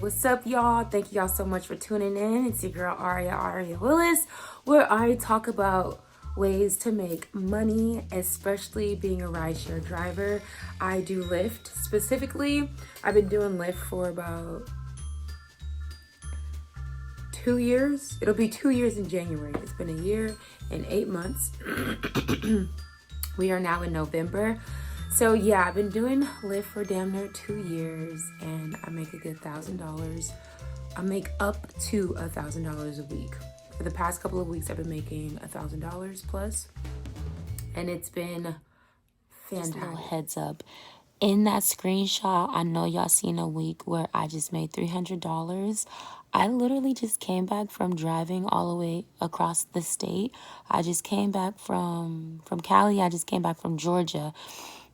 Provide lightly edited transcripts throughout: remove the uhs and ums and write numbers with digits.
What's up, y'all? Thank y'all so much for tuning in. It's your girl Aria Willis, where I talk about ways to make money, especially being a rideshare driver. I do Lyft specifically. I've been doing Lyft for about 2 years. It'll be 2 years in January. It's been a year and 8 months. We are now in November. So yeah, I've been doing Lyft for damn near 2 years, and I make a good $1,000. I make up to $1,000 a week. For the past couple of weeks, I've been making $1,000 plus, and it's been fantastic. Just a little heads up. In that screenshot, I know y'all seen a week where I just made $300. I literally just came back from driving all the way across the state. I just came back from Cali. I just came back from Georgia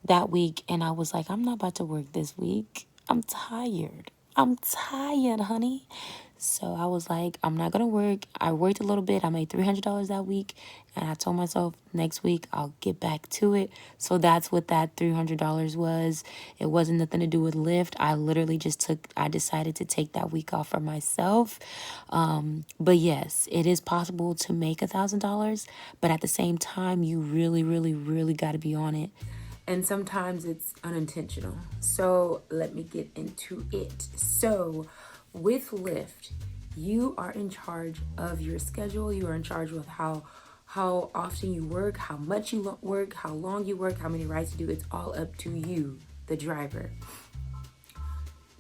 that week, and I was like, I'm not about to work this week. I'm tired, honey. So I was like, I'm not gonna work. I worked a little bit. I made $300 that week, and I told myself next week I'll get back to it. So that's what that $300 was. It wasn't nothing to do with Lyft. I literally just I decided to take that week off for myself. But yes, it is possible to make $1,000, but at the same time, you really, really, really got to be on it. And sometimes it's unintentional. So let me get into it. So with Lyft, you are in charge of your schedule. You are in charge with how often you work, how much you work, how long you work, how many rides you do. It's all up to you, the driver.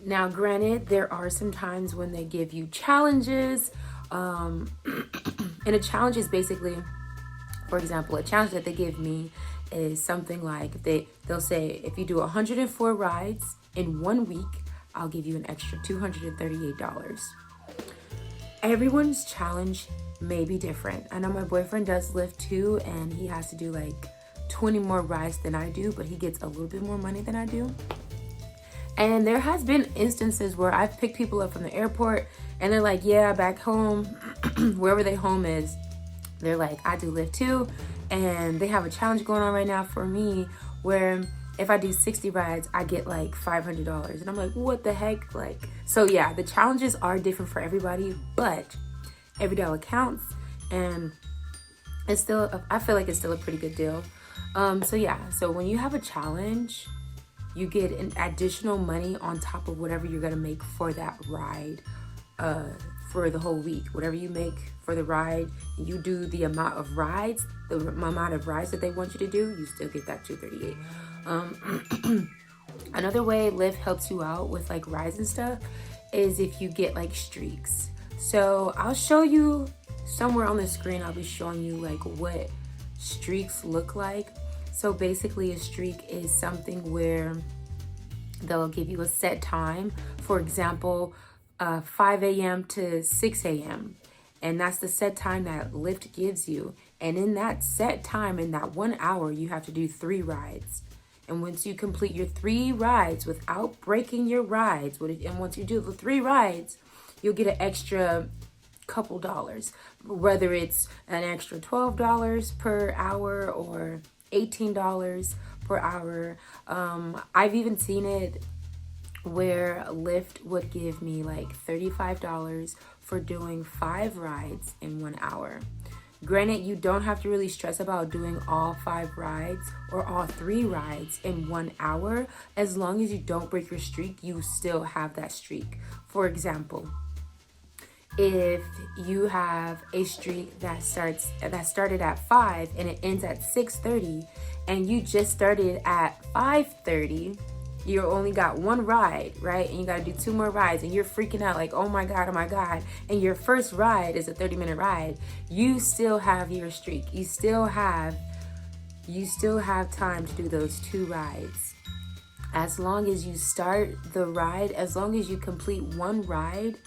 Now, granted, there are some times when they give you challenges. And a challenge is basically, for example, a challenge that they give me is something like they'll say, if you do 104 rides in 1 week, I'll give you an extra $238. Everyone's challenge may be different. I know my boyfriend does Lyft too, and he has to do like 20 more rides than I do, but he gets a little bit more money than I do. And there has been instances where I've picked people up from the airport and they're like, yeah, back home, wherever their home is, they're like, I do Lyft too. And they have a challenge going on right now for me where if I do 60 rides, I get like $500. And I'm like, what the heck? So yeah, the challenges are different for everybody, but every dollar counts. And it's still, I feel like it's still a pretty good deal. So yeah, so when you have a challenge, you get an additional money on top of whatever you're gonna make for that ride for the whole week. Whatever you make for the ride, you do the amount of rides, that they want you to do, you still get that $238. Another way Lyft helps you out with like rides and stuff is if you get like streaks. So I'll show you somewhere on the screen, I'll be showing you like what streaks look like. So basically a streak is something where they'll give you a set time. For example, 5 a.m. to 6 a.m. And that's the set time that Lyft gives you. And in that set time, in that 1 hour, you have to do 3 rides. And once you complete your 3 rides without breaking your rides, and once you do the 3 rides, you'll get an extra couple dollars. Whether it's an extra $12 per hour or $18 per hour. I've even seen it where Lyft would give me like $35 for doing 5 rides in 1 hour. Granted, you don't have to really stress about doing all 5 rides or all 3 rides in 1 hour. As long as you don't break your streak, you still have that streak. For example, if you have a streak that started at 5 and it ends at 6:30, and you just started at 5:30, you only got 1 ride, right? And you got to do 2 more rides, and you're freaking out like, oh my God. And your first ride is a 30-minute ride. You still have your streak. You still have time to do those 2 rides. As long as you start the ride, as long as you complete 1 ride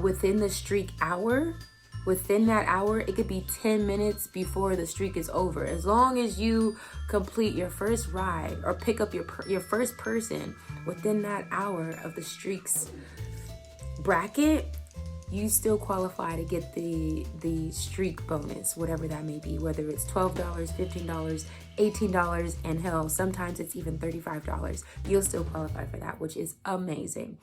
within the streak hour, within that hour, it could be 10 minutes before the streak is over. As long as you complete your first ride or pick up your first person within that hour of the streak's bracket, you still qualify to get the streak bonus, whatever that may be, whether it's $12, $15, $18, and hell, sometimes it's even $35. You'll still qualify for that, which is amazing.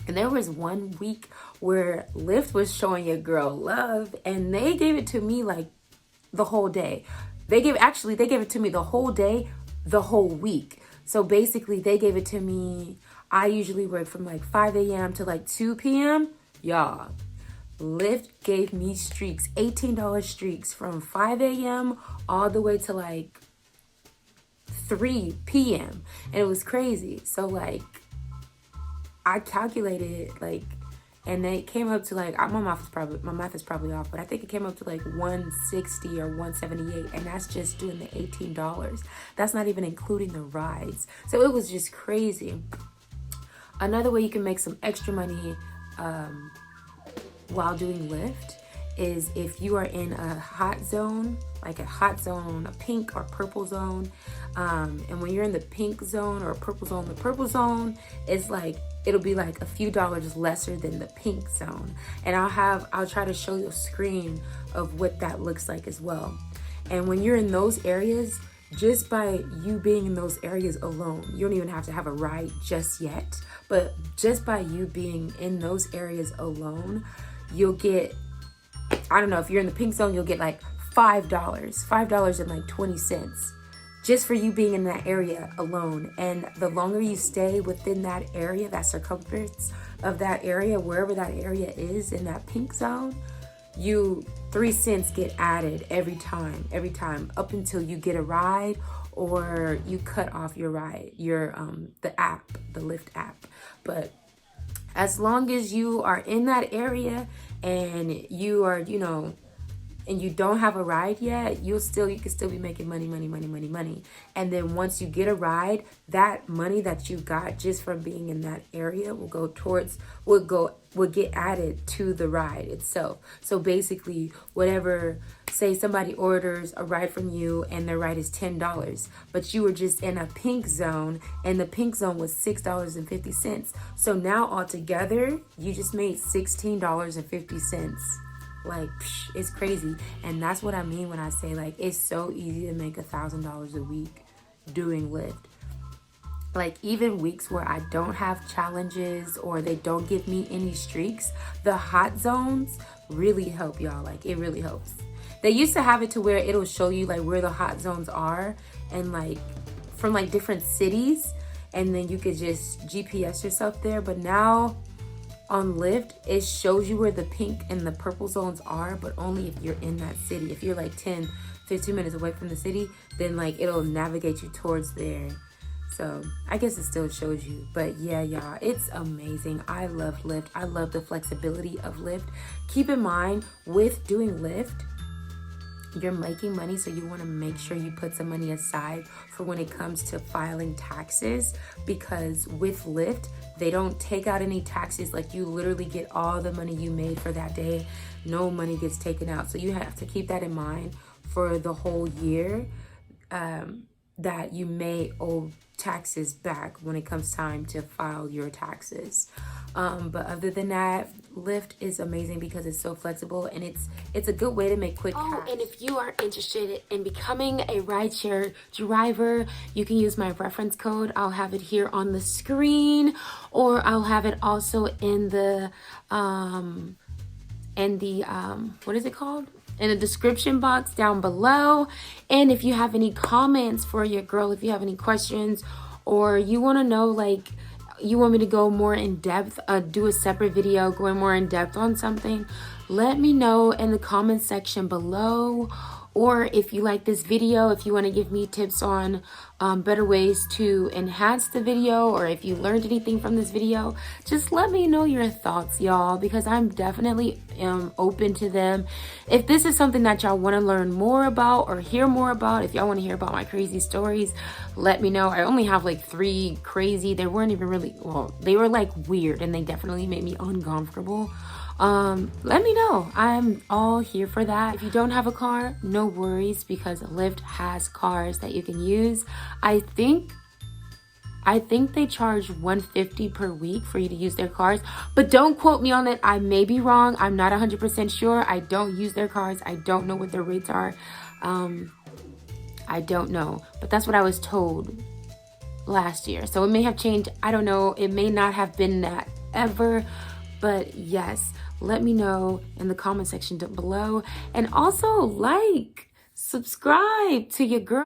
And there was one week where Lyft was showing your girl love, and they gave it to me like the whole day. They gave it to me the whole day, the whole week. So basically they gave it to me. I usually work from like 5 a.m. to like 2 p.m. Y'all, Lyft gave me streaks, $18 streaks from 5 a.m. all the way to like 3 p.m. And it was crazy. So like I calculated it, like, and it came up to like, my math is probably off, but I think it came up to like 160 or 178, and that's just doing the $18. That's not even including the rides. So it was just crazy. Another way you can make some extra money while doing Lyft is if you are in a hot zone, like a hot zone, a pink or purple zone. And when you're in the pink zone or purple zone, the purple zone is like, it'll be like a few dollars lesser than the pink zone. And I'll try to show you a screen of what that looks like as well. And when you're in those areas, just by you being in those areas alone, you don't even have to have a ride just yet, but just by you being in those areas alone, you'll get, I don't know, if you're in the pink zone, you'll get like $5 and like 20 cents just for you being in that area alone. And the longer you stay within that area, that circumference of that area, wherever that area is in that pink zone, 3 cents get added every time up until you get a ride or you cut off your ride, the Lyft app. But as long as you are in that area and you are, and you don't have a ride yet, you can still be making money. And then once you get a ride, that money that you got just from being in that area will get added to the ride itself. So basically, say somebody orders a ride from you and their ride is $10, but you were just in a pink zone and the pink zone was $6.50. So now altogether, you just made $16.50. Like, it's crazy. And that's what I mean when I say, like, it's so easy to make $1,000 a week doing Lyft. Like, even weeks where I don't have challenges or they don't give me any streaks, the hot zones really help, y'all. Like, it really helps. They used to have it to where it'll show you like where the hot zones are and like from like different cities, and then you could just GPS yourself there. But now on Lyft, it shows you where the pink and the purple zones are, but only if you're in that city. If you're like 10, 15 minutes away from the city, then like it'll navigate you towards there. So I guess it still shows you. But yeah, y'all, it's amazing. I love Lyft. I love the flexibility of Lyft. Keep in mind, with doing Lyft, you're making money, so you want to make sure you put some money aside for when it comes to filing taxes, because with Lyft, they don't take out any taxes. Like, you literally get all the money you made for that day. No money gets taken out. So you have to keep that in mind for the whole year, that you may owe taxes back when it comes time to file your taxes. But other than that, Lyft is amazing because it's so flexible and it's a good way to make quick cash. And if you are interested in becoming a rideshare driver, you can use my reference code. I'll have it here on the screen, or I'll have it also in the what is it called? In the description box down below. And if you have any comments for your girl, if you have any questions, or you want to know, like, you want me to go more in depth, do a separate video going more in depth on something, let me know in the comment section below. Or if you like this video, if you want to give me tips on better ways to enhance the video, or if you learned anything from this video, just let me know your thoughts, y'all, because I'm definitely open to them. If this is something that y'all want to learn more about or hear more about, if y'all want to hear about my crazy stories, let me know. I only have like 3 crazy. They weren't even really, well, they were like weird, and they definitely made me uncomfortable. Let me know. I'm all here for that. If you don't have a car, no worries, because Lyft has cars that you can use. I think they charge $150 per week for you to use their cars, but don't quote me on it. I may be wrong. I'm not 100% sure. I don't use their cars. I don't know what their rates are. I don't know, but that's what I was told last year. So it may have changed. I don't know. It may not have been that ever. But yes, let me know in the comment section down below. And also like, subscribe to your girl.